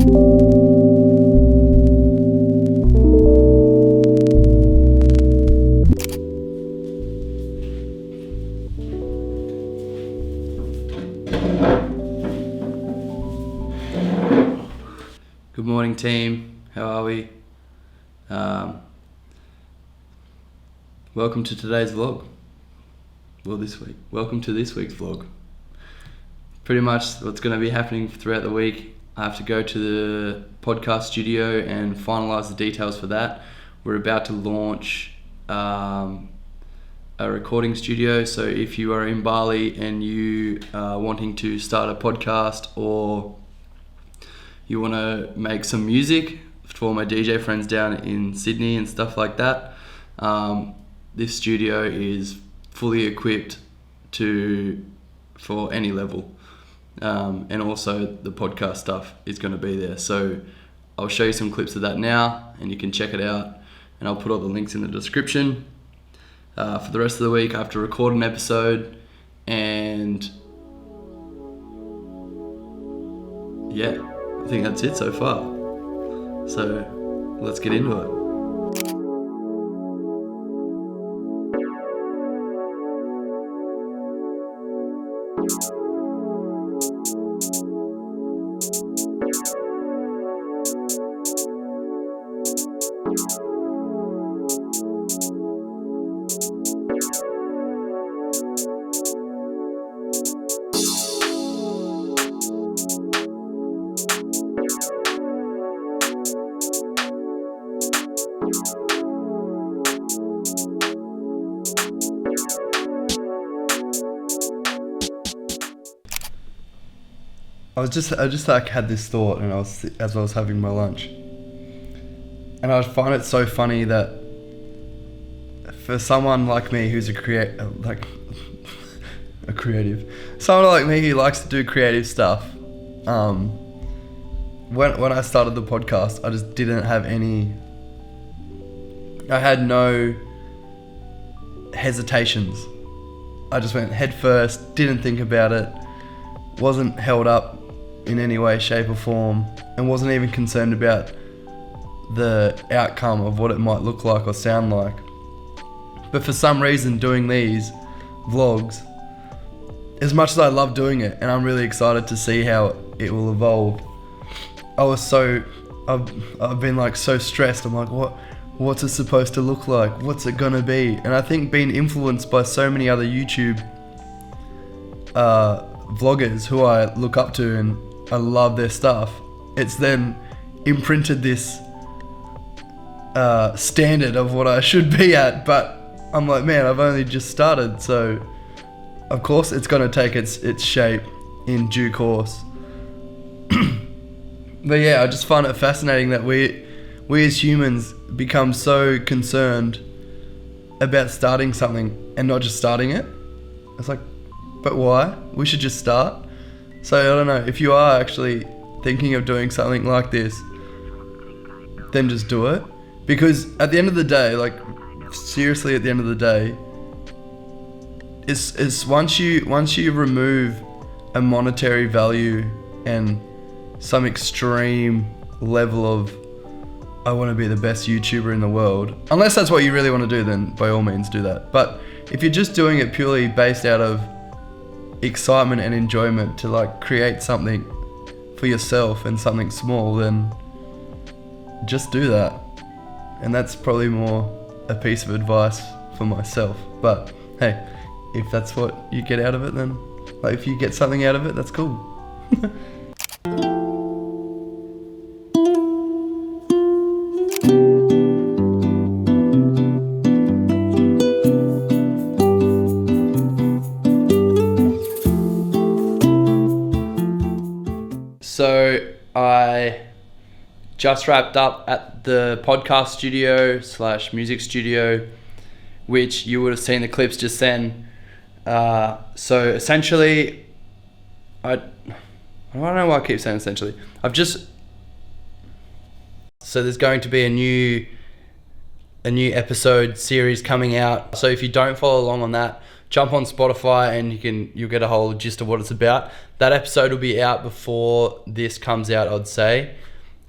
Good morning, team. How are we? Welcome to today's vlog. Well, this week. Welcome to this week's vlog. Pretty much what's going to be happening throughout the week. I have to go to the podcast studio and finalize the details for that. We're about to launch a recording studio. So if you are in Bali and you are wanting to start a podcast, or you want to make some music for my DJ friends down in Sydney and stuff like that, this studio is fully equipped for any level, and also the podcast stuff is going to be there. So I'll show you some clips of that now, and you can check it out, and I'll put all the links in the description. For the rest of the week, I have to record an episode, and yeah, I think that's it so far. So let's get into it. I just like had this thought, and as I was having my lunch, and I find it so funny that for someone like me who's a creative, someone like me who likes to do creative stuff, when I started the podcast, I just didn't have I had no hesitations. I just went head first, didn't think about it, wasn't held up in any way, shape or form, and wasn't even concerned about the outcome of what it might look like or sound like. But for some reason, doing these vlogs, as much as I love doing it, and I'm really excited to see how it will evolve, I've been like so stressed. I'm like, what's it supposed to look like? What's it gonna be? And I think being influenced by so many other YouTube vloggers who I look up to and I love their stuff, it's then imprinted this standard of what I should be at. But I'm like, man, I've only just started, so of course it's gonna take its shape in due course. But yeah, I just find it fascinating that we as humans become so concerned about starting something and not just starting it. It's like, but why? We should just start. So I don't know, if you are actually thinking of doing something like this, then just do it. Because at the end of the day, like seriously at the end of the day, it's once you remove a monetary value and some extreme level of I want to be the best YouTuber in the world, unless that's what you really want to do, then by all means do that. But if you're just doing it purely based out of excitement and enjoyment to like create something for yourself and something small, then just do that. And that's probably more a piece of advice for myself. But hey, if that's what you get out of it, then like if you get something out of it, that's cool. So I just wrapped up at the podcast studio / music studio, which you would have seen the clips just then. So essentially, I don't know why I keep saying essentially. So there's going to be a new episode series coming out. So if you don't follow along on that, jump on Spotify and you'll get a whole gist of what it's about. That episode will be out before this comes out, I'd say.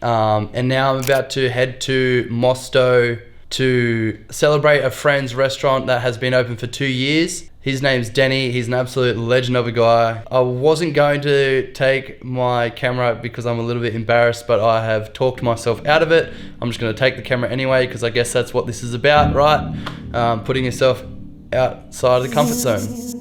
And now I'm about to head to Mosto to celebrate a friend's restaurant that has been open for 2 years. His name's Denny. He's an absolute legend of a guy. I wasn't going to take my camera because I'm a little bit embarrassed, but I have talked myself out of it. I'm just going to take the camera anyway because I guess that's what this is about, right? Putting yourself outside of the comfort zone.